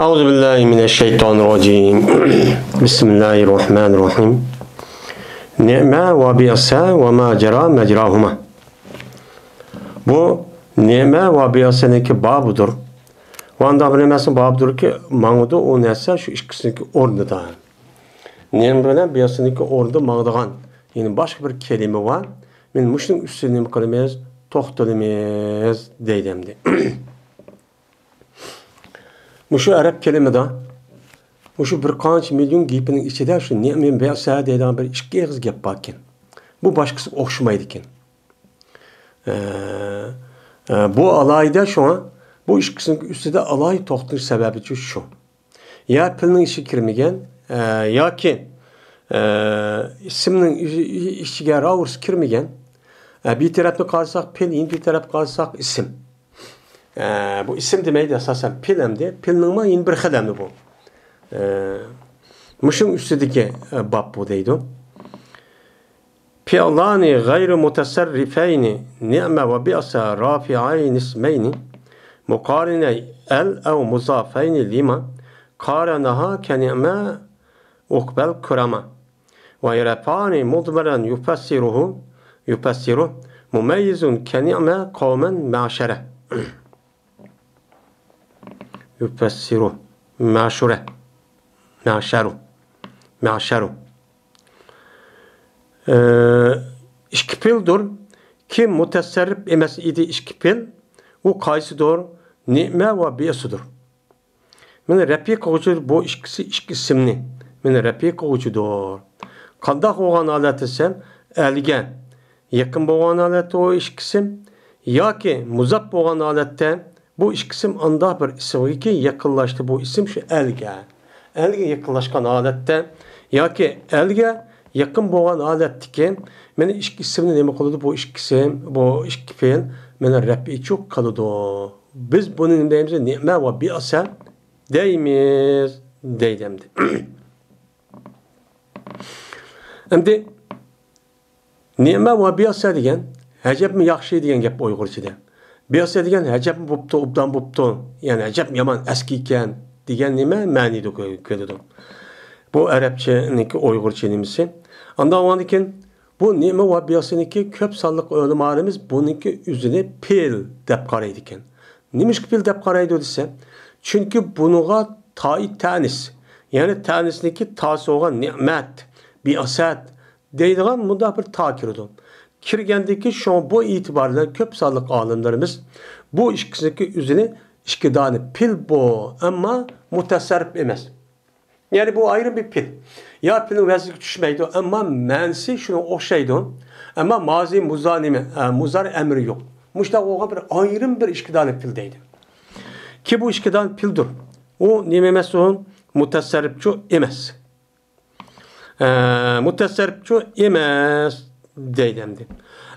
Euzubillahimineşşeytanirracim. Bismillahirrahmanirrahim. Ni'me ve bi'sa ve ma cera mecrahuma. Bu ni'me ve bi'sa'nınki babıdır. O anda bilemezsin babıdır ki mağdı o neyse şu ikisindeki ornıda. Ni'me bilen bi'sa'nınki ornıda mağdıgan. Yani başka bir kelime var. Men muşun üstüne kılımız, toxtalımız deydimdi. Muşu Arap kelimede, muşu bir kaç milyon giyipinin içinde şu ni'men bi'sa deyden bir iki ağız gap bakken. Bu başkası okşumaydı iken. Bu alayda şu an, bu ikisinin üstünde alay toxtuluş sebebi şu. Ya pilinin işi kirmegen, ya ki isimnin işçiga ravurs kirmegen, bir tarafı kalsak pil, bir tarafı kalsak isim. Bu isim demeydi esasen pilemdi. Pilningma yeni bir xedemdi bu. Muşun üstündeki bab bu deydi. Fi'lani gayru mutesarrifeyni ni'me ve bi'sa rafi'ayn ismeyni mukarine el ev muzafeyni lima karenaha ke ni'me ukbel kurama ve yerefani mudmeren yufassiruh mumeyyizun ke ni'me kavmen ma'şere yufassiruh ma'şeru işkipildir kim mutesarrif emes idi işkipil o kaysidir ni'me ve bi'sudur. Mene repik oğucudur bu işkisi isimni. Mene repik oğucudur. Kandak oğan alet ise elge yakın boğan alet o işkisim ya ki muzap boğan alette bu işkisim anda bir isim ki yakınlaştı bu isim şu elge. Elge yakınlaşkan alette ya ki elge yakın boğan aletteki mene işkisimni neme kılıdı bu işkisim bu işkifil mene repik çok kalıdı. Biz bunun deyimize ni'me ve bi'sa deyimiz deydemdi. Şimdi ni'me ve bi'sa degen hecep mi yaxşı degen gap Uygurçada. Bi'sa degen hecep mi buptu, ubdan buptu. Yani hecep yaman eskiyken degen nime mani köydü. Bu Arapçanınki Uygurça nimesi. Anda o andiken bu ni'me ve bi'sa'nınki köp sallık öğremarimiz bununki üzerine pil dep qaraydiken. Nimiş pil dep qaraydı dese? Çünkü bunuğa ta'id ta'nis. Yani ta'nisniki ta'sı oğan ni'met, bi'asat deydiğen bunda bir ta'kirdi. Kirgendeki şu an bu itibarıyla köp sağlık alimlerimiz bu ikisindeki üzerine işkidani pil bu ama mutasarrif emez. Yani bu ayrı bir pil. Ya pilin vezli düşmeydi ama mensi şunu okşaydı ama mazi muzanimi, muzar emri yok. Muşta oğa bir ayrım bir işkidani pildeydi. Ki bu işkidan pildir. O nimemesun mutasarrifçu emez. Mutasarrifçu emez deydemdi.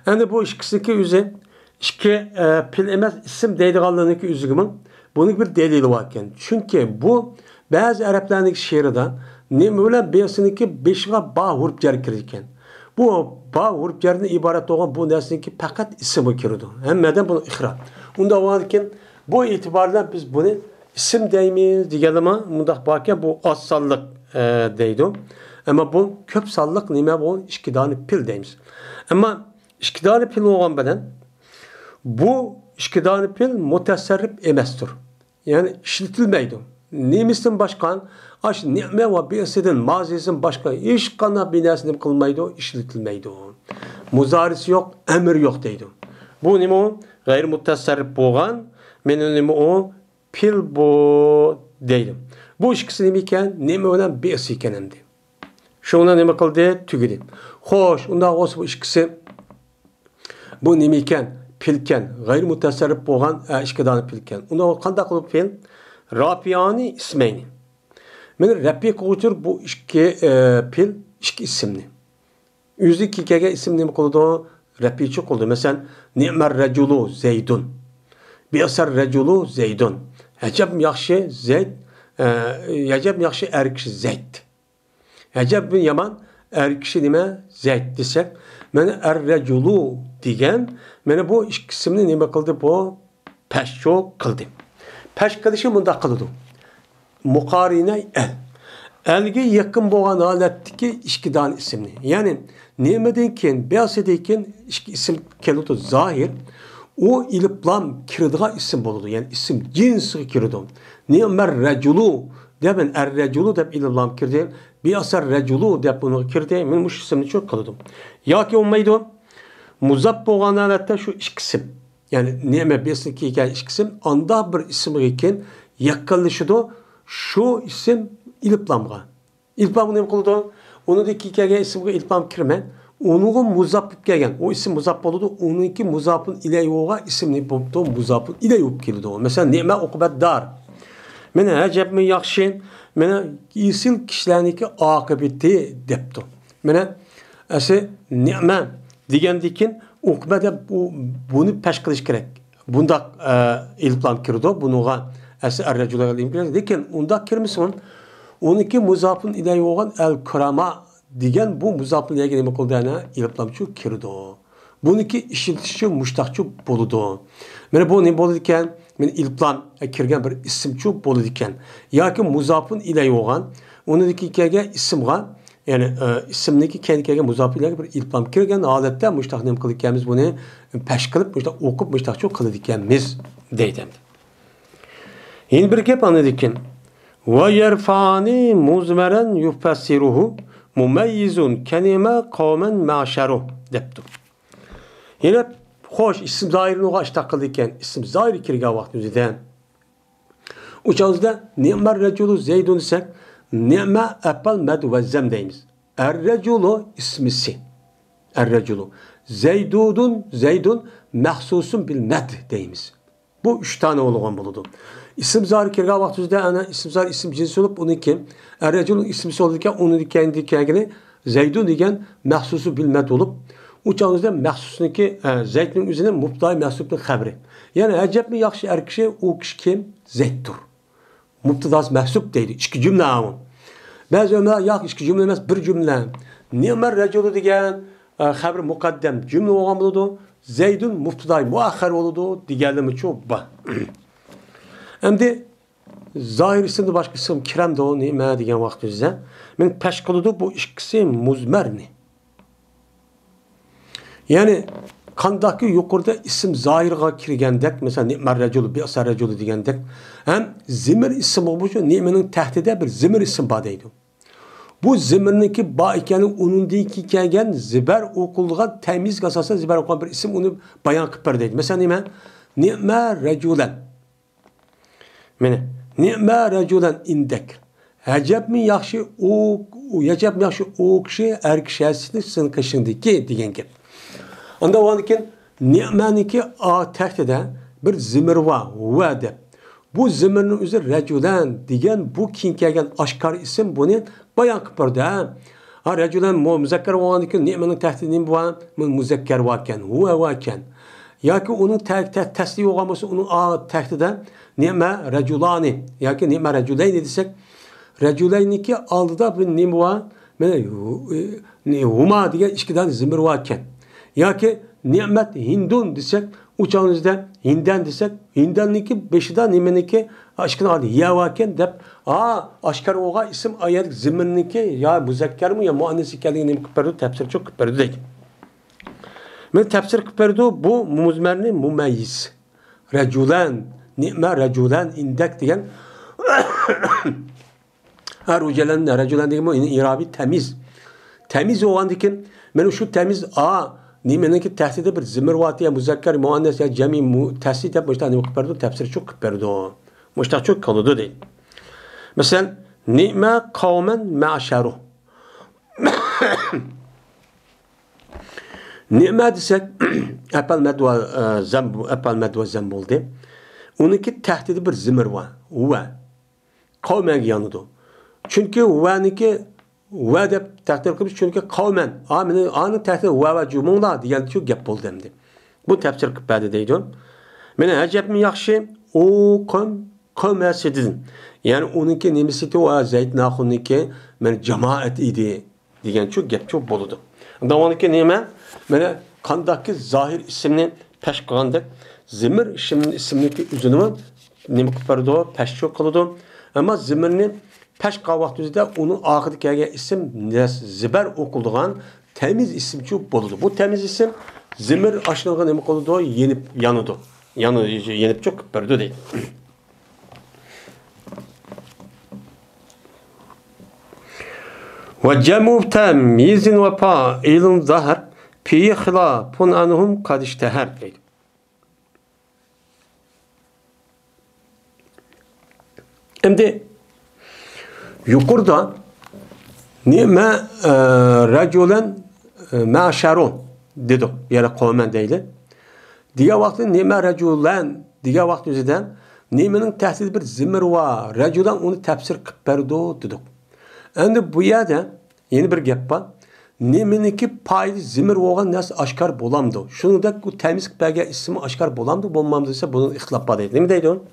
Yani bu ikisindeki yüze iki pil emez isim deydiğallığındaki üzgümün bunun bir delili varken. Çünkü bu bazı Araplarındaki şiirde nimele bi'sindeki beşiğe bağ vurup cer kirirken. Bu bağ vurup cerine ibaret olan bu nesindeki fakat ismi kirdi. Hemmeden bunu ihra. Onda varken bu itibarla biz bunu isim deyimiz diyelim ama mundak bakya bu assallık deydi. Ama bu köp sallık nime bu işkidani pil deyimiz. Ama işkidani pil olan beden bu işkidani pil mutasarrif emestir. Yani işletilmeydi. Nimesin başkan aş ni'me ve bi'sidin mazisin başka iş kana binasını kılmaydı işletilmeydi. Muzarisi yok, emir yok deydi. Bu nime o gayri mutasarrif boğan menülümü o pil bu deydim. Bu ikisi neyken neme olan birisi ikenemdi. Şuna neme kıldı tügüdü. Hoş, ondan olsa bu ikisi bu nemeyken pilken gayri mutasarrif boğan işkidanı pilken. Ondan kanda kılıp pil Rafi'ani ismeyni. Men Rafi koğutur bu iki pil iki isimli. Yüzü kikege isim neme kıldı Rafi çok oldu. Mesela ni'mer reculu zeydun. Bi'sar reculu zeydun. Hecep yaxşı zeyd. Hecep yaxşı erkişi zeyd. Hecep bin yaman erkişi nime zeyd desek. Mene reculu diyen. Mene bu isimni nime kıldı bu peşço kıldı. Peş kılışı bunda kıldı. muqarine el. Elge yakın boğan haletteki iki tane isimli. Yani nimeden keyin, beyazeden keyin iki isim keludi zahir. O iliplam kirdiga isim boludu. Yani isim cinsi kirdi. Ni'mer reculu deben er-reculu deb iliplam kirdi. Beyazar reculu deb bunu kirdi. Men muş isimni çok kılıdım. Ya ki olmaydı. Muzab boğan halette şu iki isim. Yani nime besinki iki isim. Anda bir isim iken yakınlaşıdı. Şu isim iliplamga. İlpam ne kıldı? Onu da kikege isimge ilpam kirmen. Onun muzap gelgen. O isim muzap oldu. Onunki muzapın ile yoga isimli buldu. Muzapın ile yok kildi o. Mesela nime okubet dar. Mene acep mi yakşin? Mene isil kişilerdeki akıbeti depto. Mene ese nime digen dikin okubete bunu peş kılış gerek. Bunda ilpam kirdi. Bunuğa ese er-recula ilpam. Lekin onda kirmisin. Onunki muzapın ile yoğun el-kurama diyen bu muzapın ile ilgili kıldığına iliplamçı kirdi. Bununki işitişçi muştakçı boludu. Mene bu ne boludiken? Men iliplam kirgen bir isimçi boludiken. Ya ki muzapın ile yoğun onunki kege isimga yani isimdeki kendi kege muzapın ile bir iliplam kirgen adette muştak ne kılıdikemiz bunu peş kılıp muştak okup muştakçı kılıdikemiz deydim. Yine bir gep anladıkken وَيَرْفَعَنِي مُزْمَرًا يُفَسِّرُهُ مُمَيِّزٌ كَلِمَ قَوْمًا مَعْشَرُهُ deptu. Yine hoş isim zahirini hoş takıldıyken isim zahiri kirga vaktimizde. Uçağızda ni'mer reculu zeydun isek ni'me epal med ve zem deyimiz. Er-reculu ismisi. Er-reculu. Zeydun mehsusun bil med deyimiz. Bu üç tane olduğun buludu. İsim zahir kirga vaktimizde ana isim zahir isim cinsi olup onunki er-reculun ismisi olurken onun kendine zeydun diyen mehsusu bilmet olup uçağınızda mehsusunki zeydun üzerine mubtay mehsubun habri. Yani acep mi yakşı erkişi o kişi kim? Zeyddur. Mubtadas mehsub deydi. İki cümle ağın. Bazı ömrler yak iki cümle demez bir cümle. Ni'mer reculu diyen habri mukaddem cümle olan buludu. Zeydun mubtaday muahhar oludu. Diğerlemi çok ba. Hem de zahir isimde başka isim kirem de o nime diyen vaktimizde. Men peş kılıdı bu ikisi muzmerni. Yani kandaki yukarıda isim zahirga kirgendek mesela ni'mer reculu bir asar reculu digendek hem zimir isim olmuş nimenin tehdide bir zimir isim badeydi. Bu zimirninki ba ikeni onun deyki kelgen ziber okulduğun temiz kasası ziber okulan bir isim onu bayan kıpırdaydı. Mesela ni'mer reculen mene ni'me reculen indek. Acep mi yakşı o kişi erkişesini sın kışındaki diyen gibi. Anda o anken ni'meniki a tehdide bir zimir var ve de. Bu zimirin üzeri reculen diyen bu kinkegen aşkar isim bunu bayan kıpırdı. Ha reculen muzekker o anken ni'menin tehdidinin bu an muzekker vaken huve vaken. Ya ki onun tesliği olması onun a tehdide ni'me reculani ya ki ni'me reculeyni desek reculeyniki aldıda bir ni'me var huma diye işkiden zimir varken ya ki ni'met hindun desek uçağınızda hinden desek hindenliki beşida ni'meniki aşkına aldı ya varken dep aşkar oğa isim ayet zimirniki ya müzekker mi ya muannesi kelini ni'me kıpırdı tefsir çok kıpırdı değil. Men tefsir kıpırdı bu muzmerni mumeyyiz reculen ni'me reculen indek diyen reculen diyen bu irabi temiz. Temiz olan dikin men şu temiz nimeninki tehdide bir zimir vati ya muzekker muannes ya cemi tehdit yapmışlar ne kıpırdı tefsir çok kıpırdı o. Muştak çok kalıdı değil. Mesela ni'me kavmen ma'şeru. Ni'me desek epal medva zemb oldu. Onunki tehdidi bir zimir var. Ve. Kavmen yanıdı. Çünkü ve'niki ve de tehdit kılmış çünkü kavmen. Anın tehdidi ve cümle diyen çok gap oldu demdi. Bu tefsir kıpırdı deydi. Mene acep mi yakşı o kavme sedidin. Yani onunki nimisiti o Zeyd nahununki men cemaat idi diyen çok gap çok boludu. Davanınki nime? Mene kandaki zahir isimni peş kılandık. Zimir isimli üzünümü nima qilib berdi? Pashcho qiladi. Ammo zimirni pash qilgan vaqtida uning oxirida kelgan ism zibar o'qiladigan temiz ismchi bo'ladi. Bu temiz ism zimir ashlig'iga nima qiladi? Yanadi. Yenib cho'kib berdi deydi. وجمع تمييز وفاعل ظهر في خلاف عنهم قد اشتهر deydi. Şimdi yukarıda nime raculen maşarun dedik. Yani kavmen değil. Diğer vakti nime raculen diğer vakti yüzünden nimenin tehdidi bir zimir var. Raculen onu tefsir kıp berdi dedik. Endi bu yerda yeni bir gap var. Nimeniki paylı zimir olan nasıl aşkar bolamdı. Şunu da bu temiz belge ismi aşkar bolamdı. Bolmamdı ise bunun ihtilaf var deydi. Ne deydi o?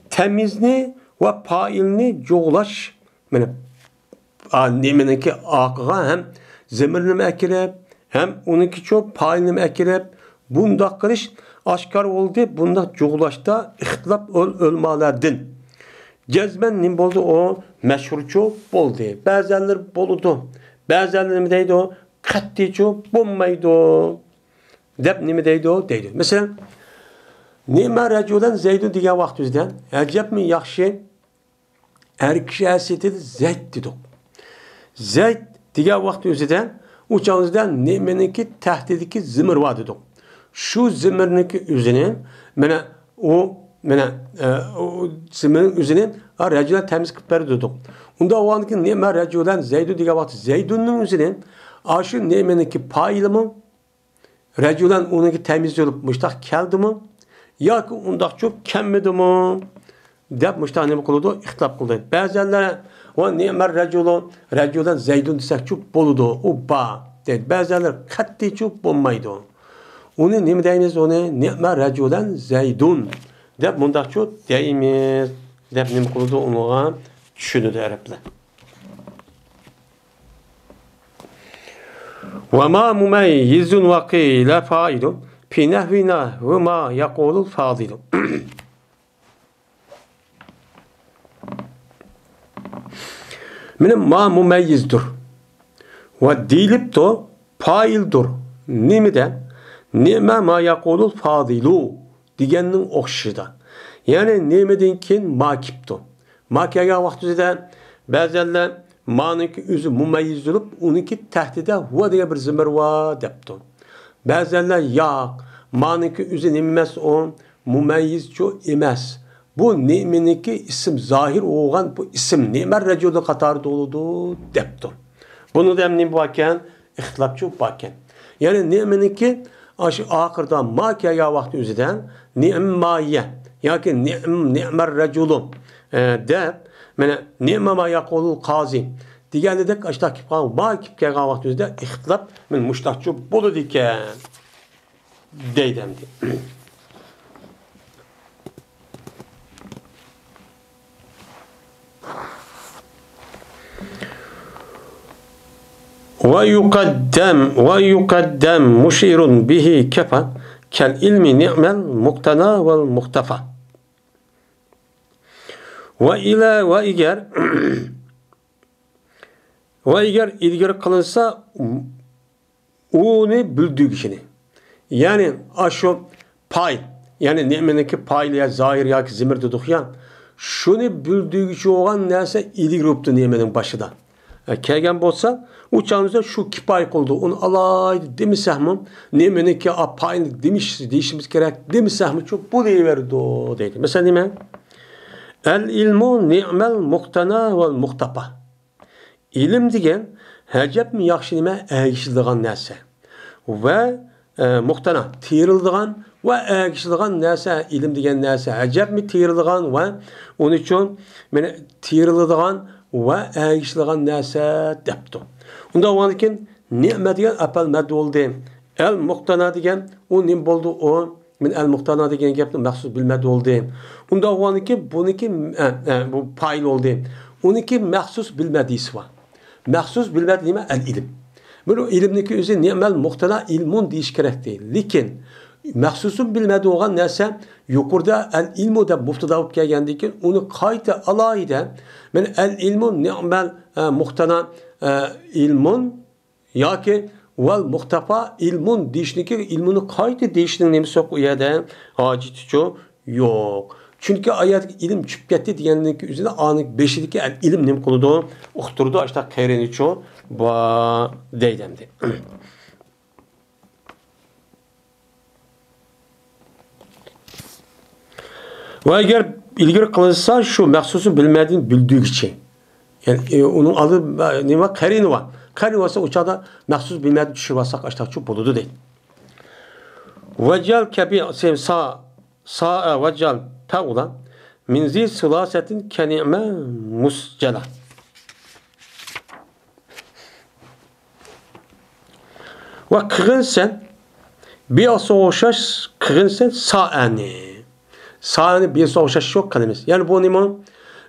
Temizni ve pailini çoğulaş. Yani nimeniki akıga hem zimirini mekirep hem onunki çok pailini mekirep. Bunda kılış aşkar oldu. Bunda çoğulaşta ihtilaf ölmalardın. Cezmen nim boldu o meşhurçu boldu. Bazıları boludu. Bazıları ne deydi o? Kattiçu bulmaydı o. Dep ne deydi o? Deydi. Mesela nime raculen Zeydun diye vaxtüzden acep mi yaxşı erkişesiydi Zeyd dedik. Zeyd diye vaxtüzden uçağımızdan nimeninki tehdidiki zimir var dedik. Şu zimirinki üzerine o zimirin üzerine raculen temiz kıpları dedik. Onda o anki nime raculen Zeydun diye vaxtü Zeydun'un üzerine aşı nimeninki paylı mı? Raculen onunki temiz olup müştak keldi mi? Ya ki undaq çok kemmedi mi? Dep müştak nime kılıdı? İhtilaf kıldı. Bazıları o nime raculen Zeydun desek çok boludu. O ba dedi. Bazıları katti çok bulmaydı. Onu nime deyimiz onu nime raculen Zeydun. Dep mundaq çok deyimiz. Dep nime kılıdı onu düşünüdü Araplar. وَمَا مُمَيِّزٌ وَقِيلَ فَائِلٌ فِي نَحْوِنَا وَمَا يَقُولُ الْفَاضِلُ Benim ma mumeyyizdir. Ve dilip de faildir. Nimide? Nime ma yakulul fadilu digenin okşida. Yani nimedinkin makipto. Makiyaga vaxtüzde bazılar manınki üzü mumeyyiz olup onunki tehdide huva diye bir zimir var depto. Bazılar ya manınki üzü nimmes on mumeyyiz çok imez. Bu nimeninki isim zahir olan bu isim nimer recudu katarı doludu depto. Bunu da emnim bakken ihtilafçı bakken. Yani nimeninki aşı ahırda makiyaga vakti üzüden ni'mmaye. Yani ni'mer recudu de ni'me ma yakulul kazi. Diğerinde de aşta kipkan makip kelgan vakti üzüde ihtilaf min muştakçı bolu diken deydemdi. ويقدم مشير به كفى كالعلم نعم المقتنى والمختفى وإگر ilgiri kılınsa onu bildiği kişini yani aşo pay yani nimeninki pay ya zahir ya ki zimir dedik ya şunu bildiği kişi olan neyse ilgiri yaptı nimenin başında kelgen bolsa uçağımızda şu kipay kıldı. Onu alaydı demiseh mi? Nimeninki payını değişimiz gerek demiseh mi? Çok bu deyiverdi o dedi. Mesela nime? El ilmu ni'mel muhtana vel muhtapa. İlim degen hecep mi yaxşı nime əgişildiğen nərsə. Ve muhtana tiyirildiğen ve əgişildiğen nərsə ilim degen nərsə. Hecep mi tiyirildiğen ve onun için tiyirildiğen ve əgişildiğen nərsə deptu. Onda o anıkin ni'me degen apel mədd oldu. El muhtana degen o nim boldu o. Men el muhtana degen gapni məxsus bilmədi oldu. Onda o anıki bununki bu paylı oldu. Onunki məxsus bilmədiyisi var. Məxsus bilmədiyime el ilim. Bunu ilimdeki özü ni'mel muhtana ilmun deyiş gerek değil. Lakin Mahsusun bilmedi olan neyse yukarıda el ilmu da muftada olup gelgendikken onu kayda alaydı. Ben el ilmu ni'mel muhtana ilmun ya ki vel muhtafa ilmun deyişindeki ilmunu kayda deyişinin neymiş yok uyada hacit yok. Çünkü ayet ilim çıp gitti diyenlik üzerine anlık beşideki el ilim nem kuludu uqturdu işte kayreni ço ba deydemdi. Ve eğer ilgili kılınsa şu mahsusu bilmediğini bildiği için. Yani onun adı ne var? Karini var. Karini varsa uçağda mahsus bilmediğini düşürvarsak açtak çok buludu değil. Vecel kebi sa'a vecel ta'ulan min zi sılasetin kenime muscela. Ve kırınsen bir soğuşaş kırınsen sa'ani. Sa'ani bir soğuşaş yok kelimesi. Yani bu neyman?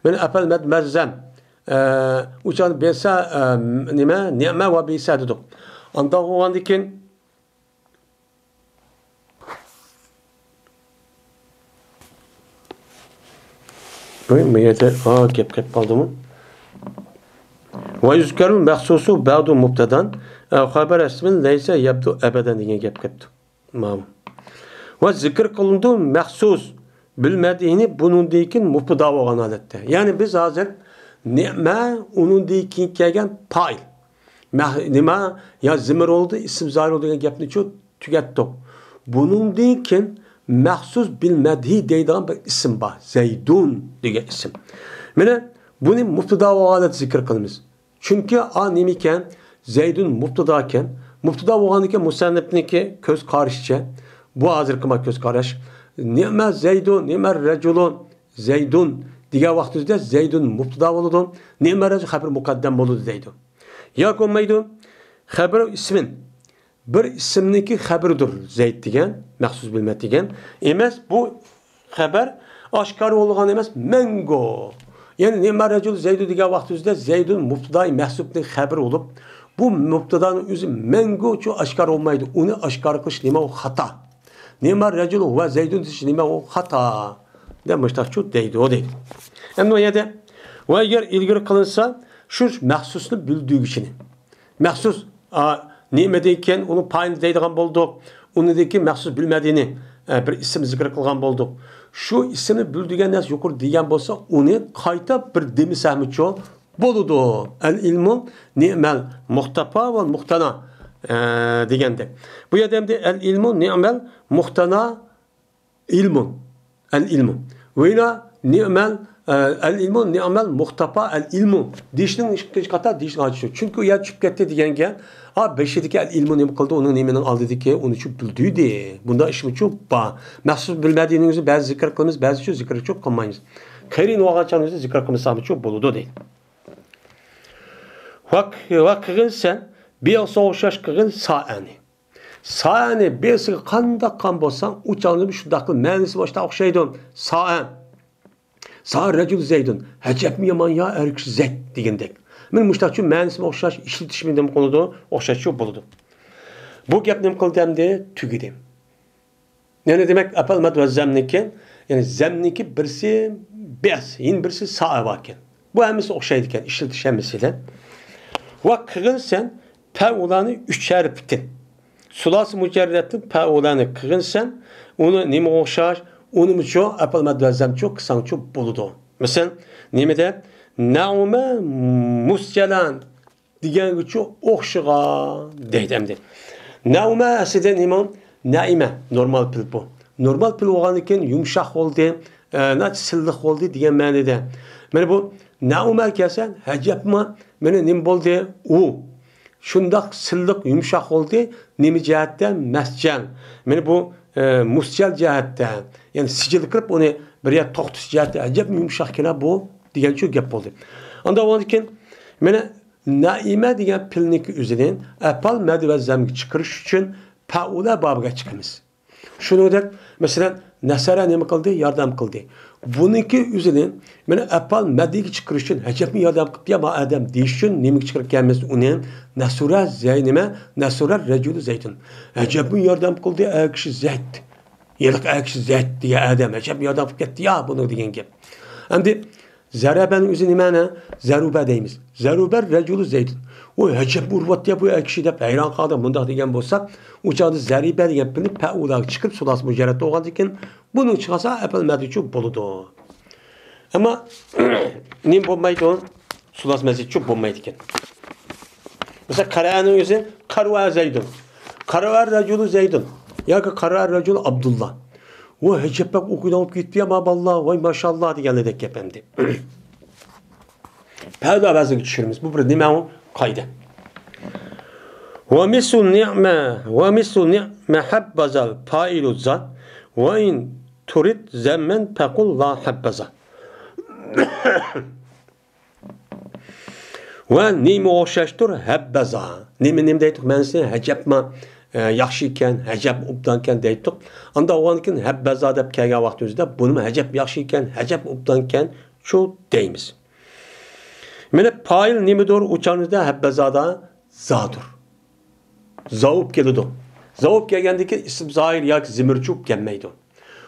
Ben efendim mezzem. Uçan besa ni'me ve bisa dedik. Anda olan dikin meyete kep kaldı mı? Ve yüzkerun mehsusu ba'du mubtadan haber ismin leyse yabdu ebeden diye keptu. Tamam. Ve zikir kılındı mehsus bilmediğini bunun dikin mubtada olan adette. Yani biz hazır ni'me onun dikin kelgen pay. Ni'me ya zimir oldu, isim zahir oldu gapni çok tükettik. Bunun dikin mahsus bilmediği deydiğin bir isim var. Zeydun diye isim. Mene bunu mubtada olan zikir kılımız. Çünkü animiken Zeydun mubtadaken mubtada olanıken musannifniki köz karışça bu hazır kıma köz karış. Ni'me Zeydun, ni'me reculun Zeydun diye vaxtizde Zeydun mubtada oldu. Ni'me recul haber mukaddem oldu deydi. Ya konmaydı haber ismin bir isimniki haberdir Zeyd degen, mahsus bilmet degen. Emas bu haber aşkar olğan emas mengo. Yani ni'me recul Zeydun diye vaxtizde Zeydun mubtada mahsubni haber olup bu mubtadanın özü mengo çok aşkar olmaydı. Onu aşkar kılış nima o hata. Ni'me recul ve Zeydun diş nima o hata. Demişler çok deydi o değil. Hem o yerde ve eğer ilgili kılınsa şu mahsusunu bildiği için. Mahsus ni'medeyken onun payını deydiğen bulduk. Onu deki mahsus bilmediğini bir isim zikr kılgan bulduk. Şu ismini bildiğin nas yukarı diyen bolsa onu kayta bir demi sahmiço buludu. El ilmu ni'mel muhtapa ve muhtana degende. Bu yerdemde el ilmu ni'mel muhtana ilmun. El ilmu. Ve yine ni'mel el ilmu ni'mel muhtapa el ilmu. Dişinin ikinci kata dişinin açıyor. Çünkü ya çıp gitti diyenge beşedeki el ilmu ne kıldı onun niminin aldı ki onu çok bildiğiydi. Bunda işimi çok ba. Mahsus bilmediğinizi bazı zikr kılınız bazı şu zikr çok kılmayınız. Kayrin o ağaçlarınızı zikr kılınız çok buludu değil. Vakıgın sen bir soğuşaş kıgın sa'ani. Sa'ani bir sıkı kanda kan bolsan uçağını bir şu daklı mühendisi başta okşaydı. Sa'an. Sa'a recul zeydun. Hecep mi yaman ya erkş zed digendek. Men müştakçı mühendisi okşaş işletişiminde konuda okşaşı buludu. Bu gapnim kıldığımda tügedim. Ne demek apel ve zemniki? Yani zemniki birisi beyaz, yin birisi sa'a varken. Bu hemisi okşaydıken işletişemesiyle. Ve kığın sen pe'ulanı üçer bitin. Sulası mücerretin pe'ulanı kığın sen onu nime okşar, onu mu çok apel ve zem çok kısan çok buludu. Mesela nimede naume muscelan diyen çok okşağa deydemdi. Naume aslında nime naime normal pil bu. Normal pil olanıken yumuşak oldu, sillik oldu diyen manada. Yani bu naume kelsen hecep mene nim boldu u. Şundak sillik yumuşak oldu nimi cihetten mescel. Yani bu muscel cihetten. Yani sicil kırıp onu bir yer toxtus cihetten hecep yumuşak kena bu diyen çok gap oldu. Anda olanıken mene naime diyen pilniki üzerine apal medi ve zemgi çıkırış için paula babga çıkımız. Şunu der mesela Nesara ne mi kıldı? Yardım kıldı. buniki üzerine beni apal medya çıkarışın hecep mi yardım kıp ya ma adam değişin nemik çıkarıp gelmez onu nasura zeynime nasura recülü zeytun hecep mi yardım kıldı akışı zeyt yılık akışı zeyt diye adam hecep mi yardım kıp ya bunu diyen gibi şimdi zaraben üzerine mana zarube deyimiz zarube recülü zeytun o hecep urvat ya bu akışı da hayran kaldım bunda diyen bolsa uçağı zaribe diyen bilip paulak çıkıp sulas mücerret olgan diken bunun çıkasa apal medya çok boludu. Ama nim bombaydı o sulas medya çok bombaydı iken. Mesela Karahan'ın yüzü Karva Zeydun. Karva Raculu Zeydun. Ya ki Karva Raculu Abdullah. O hecep bak okuyup gitti ama vallahi vay maşallah diye geldi kepemdi. Perde bazı geçirimiz. Bu bir nime o kaydı. وَمِسُ النِّعْمَ حَبَّزَ الْفَائِلُ الزَّ وَاِنْ تُرِدْ زَمَّنْ فَقُلْ لَا حَبَّزَ ve neymi oxşaştır hebbaza. Neymi deydik mənisi həcəbma yaxşı ikən, həcəb ubdankən deydik. Anda oğankən hebbaza deb kəlgən vaxt özüdə bunun həcəb yaxşı ikən, həcəb ubdankən şu deyimiz. Mənə pail neymidir uçağınızda hebbazada zadır. Zavub gelidir. Zavub gelgendeki isim zahir ya zimirçuk gelmeydi.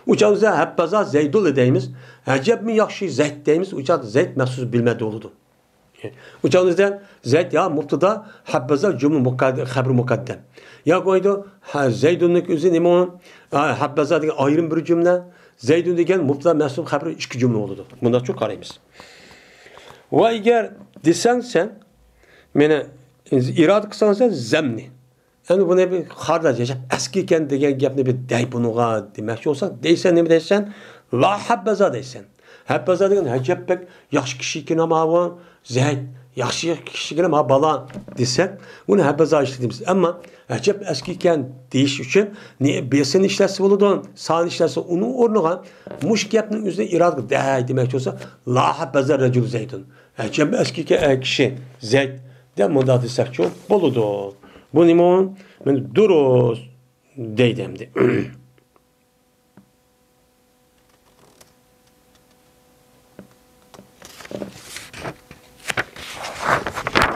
Uçağınızda hebbaza zeydul deyimiz. Həcəb mi yaxşı zeyd deyimiz. Uçaq zeyd məhsus bilmədi oludur. Uçağınızda zeyd ya mubtada habbaza cümle habr mukaddem. Ya koydu zeydunluk üzün imam habbaza degen ayrım bir cümle. Zeydun degen mubtada məhsul habr iki cümle oldu. Bunda çok karayımız. Ve eğer desen sen mene irad kısan sen zemni. Yani bunu bir kardeş yaşap eskiyken degen gapni bir dey bunuğa demek olsa deysen ne deysen la habbaza deysen. Habbaza degen həcəb pek yaxşı kişiyken ama o zeyd yaxşı kişiyken ama bala desek bunu habbaza işlediğimiz. Ama həcəb eskiyken deyiş için ne besin işlerse oldu sağın işlerse onun ornuğa muş gapnin üzerine irad dey demek olsa la habbaza recul zeydun. Həcəb eskiyken kişi zeyd de moda desek çok boludu. Bu nimon ben duruz deydemdi.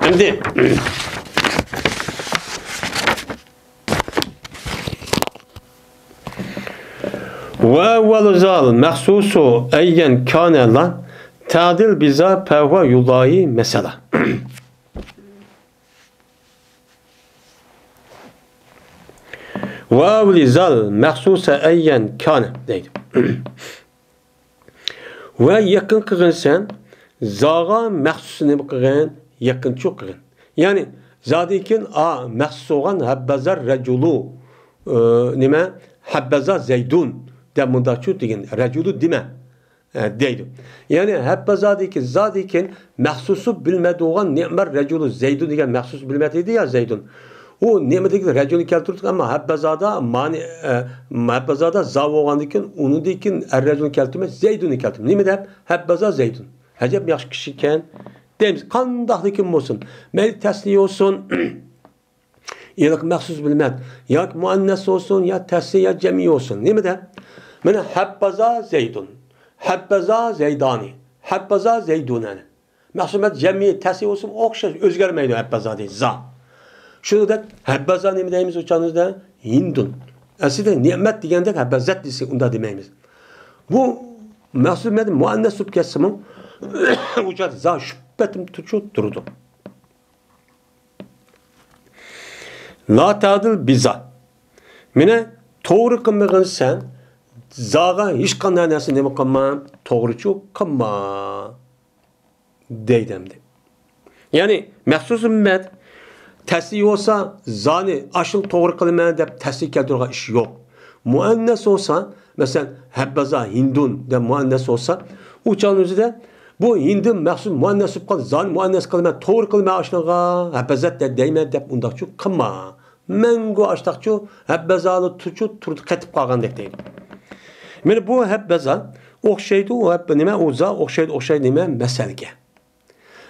Şimdi ve veluzal mahsusu eyyen kâne lan ta'dil biza pehve yulayi mesela. Ve zal mahsusa eyyen kâne deydi. Ve yakın kılın sen zağa mahsusunu kılın yakın çok kılın. Yani zadikin a mahsus olan habbazar reculu nime habbaza zeydun demunda şu degen reculu deme deydi. Yani habbazadiki zadikin mahsusu bilmedi olan ni'mer reculu zeydun degen mahsus bilmediydi ya zeydun. O nimetdeki recülü keltirdik ama habbazada mani habbazada zav oğandikin onu dikin recülü keltirme zeydunu keltirme. Nime de habbaza zeydun. Həcəb yaxşı kişiken deyimiz qandaqlıkin olsun. Mel təsniy olsun. İlk məxsus bilmət. Ya muannas olsun ya təsniy ya cemi olsun. Nime de? Mənə habbaza zeydun. Habbaza zeydani. Habbaza zeydunani. Məxsus cemi təsniy olsun oxşar özgərməydi habbaza deyil. Za. Şunu da habbaza ne deyimiz uçağınızda hindun. Aslında nimet diyende habbazat diyse onda demeyimiz. Bu mahsul medim muannes subkesimin uçak za şüphetim tutup durdu. La tadil biza. Mine doğru kılmağın sen zağa hiç kananası ne bakma doğru çok kılma deydemdi. Yani mahsusum med təsliy olsa zani aşıl doğru kılmaya da təsliy keltirdiği iş yok. Muannes olsa mesela habbaza hindun de muannes olsa uçağın özü de bu hindun mahsus muannes olsa zani muannes kılmaya doğru kılmaya aşlığa habbazat da deyme de undaq çok kılma. Mengo aştaq çok habbazalı tuçu turdu qatib qalğandek deyil. Mene bu habbaza oxşaydı o habba nime oza oxşaydı nime meselge.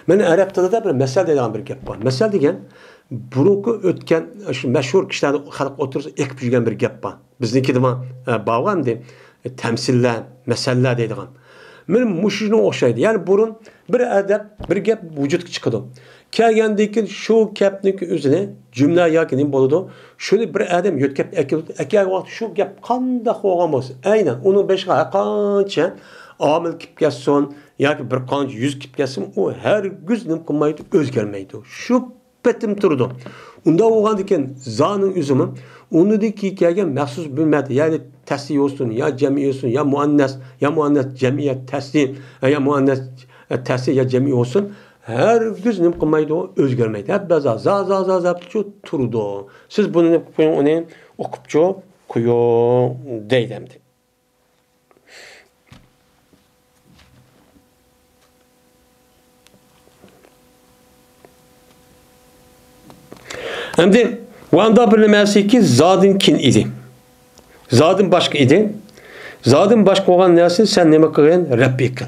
Mene Arap'ta da bir mesel deyilən bir gap var. Mesel degen burunku ötken şu meşhur kişiler halk otursa ekip yürgen bir gap var. Bizdeki de bağlam de temsiller, meseller deydiğim. Benim muşuna o'xshaydi. Ya'ni burun bir adab, bir gap vujudga chiqadi. Kelgandan keyin shu gapning o'zini jumla yoki nima bo'ladi, shuni bir odam yo'tkab agar vaqt shu gap qanday bo'lgan bo'lsa, aynan uning beshiga qancha omil kelib kelsin yoki bir qancha yuz kelib kelsin, u hargiz nima qilmaydi, o'zgarmaydi. Shu petim turdi. Unda bo'lgandan keyin zoning o'zimi unidagi kelgan maxsus bilmadi, ya'ni tasniy olsun, ya cemi olsun, ya muannas cemiyet tasniy, ya muannas tasniy ya cemi olsun. Hergiz nima qilmaydi, o'zgarmaydi. Hep za turdi. Siz buni uni o'qibchi qo'ying deydi. Endi vanda bir nimasi ki zadin kin idi. Zadin başka idi. Zadin başka olan nersin sen nima qilgan? Rabbik.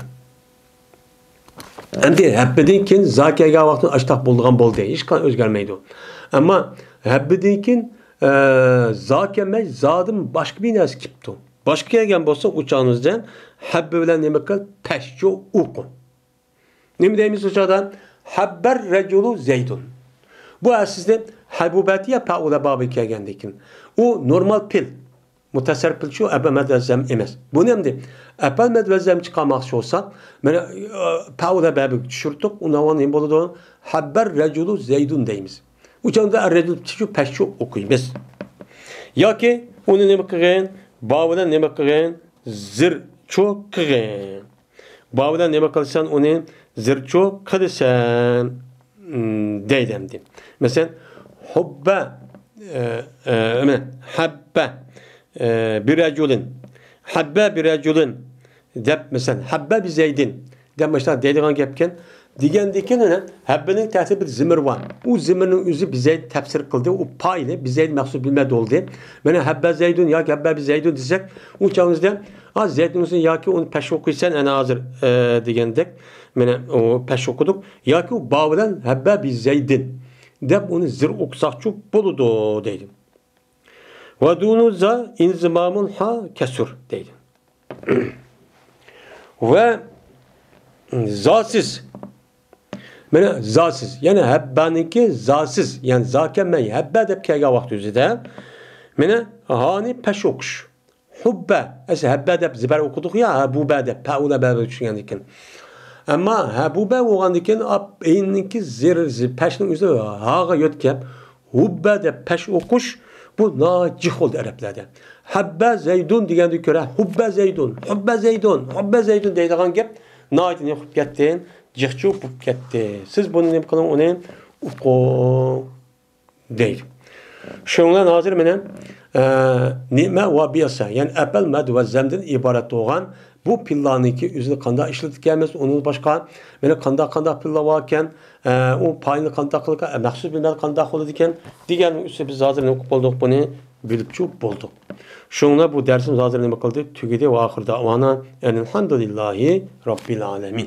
Endi habbidan keyin zakaga vaqtni ashtaq bo'lgan bo'ldi. Hech qanday o'zgarmaydi. Ammo habbidan keyin zakamay zodim boshqa bir narsa kelibdi. Boshqa kelgan bo'lsa uçağınızdan habbi bilan nima qil? Tashju o'qi. Nima deymiz o'shada? Habbar rajulu zaydun. Bu aslida habubatiya paula babi kelgandan keyin. U normal pil. Mutasarrif pil şu ebemad vezzem emas. Bu nemdi? Ebemad vezzem çıkarmakçı olsa, mana paula babi düşürtük, unavan nima bo'ladi? Habbar rajulu zaydun deymiz. Uçanda rajul şu peşçu okuymiz. Yoki uni nima qilgan? Babidan nima qilgan? Zirchu qilgan. Babidan nima qilsan uni zirchu qilsan deydimdi. Mesela hubba habba bir raculin habba bir raculin deb mesela habba bir zeydin deb mesela deydigan gapken degandan ona habbaning ta'siri bir zimir var. U zimirning o'zi bizga tafsir qildi. U payli bizga mahsul bilmadi oldu. Mana habba zeydun yoki habba bir zeydun desek, u chog'ingizda az zeydunsin yoki uni pesh o'qiysan ana hozir degandek mana o pesh o'qidik yoki u ba bilan habba bir zeydin deb uni zir o'qsaqchi bo'ladi deydi. Va dunu za inzimamul ha kasur deydi. Ve zatsiz mana zatsiz yani habbaniki zatsiz yani zakemmen habba deb kelgan vaqt o'zida mana hani pesh o'qish hubba esa habba deb zibar o'qidik ya habuba deb paula bab tushgan ekan. Ama habuba bo'lgandan keyin ayniki zir peshning o'zi haga yo'tkab hubba deb pesh o'qish bu najih oldu Araplarda. Habba zaydun deganda ko'ra hubba zaydun deydigan gap najih yo'qib ketdi, jihchu bo'lib ketdi. Siz buni nima qiling uni o'qi deydi. Shundan hozir mana nima va biyasa yani apal mad va zamdan iborat bo'lgan bu pillaniki o'zini qanday ishlatganmiz, uni boshqa mana qanday pilla varken u payni qanday qilgan, maxsus bilmay qanday bo'ladi ekan degan usti biz hozir o'qib bo'ldik, buni bilibchi bo'ldik. Shunga bu darsimiz hozir nima qildi? Tugidi va oxirda ana alhamdulillahi robbil alamin.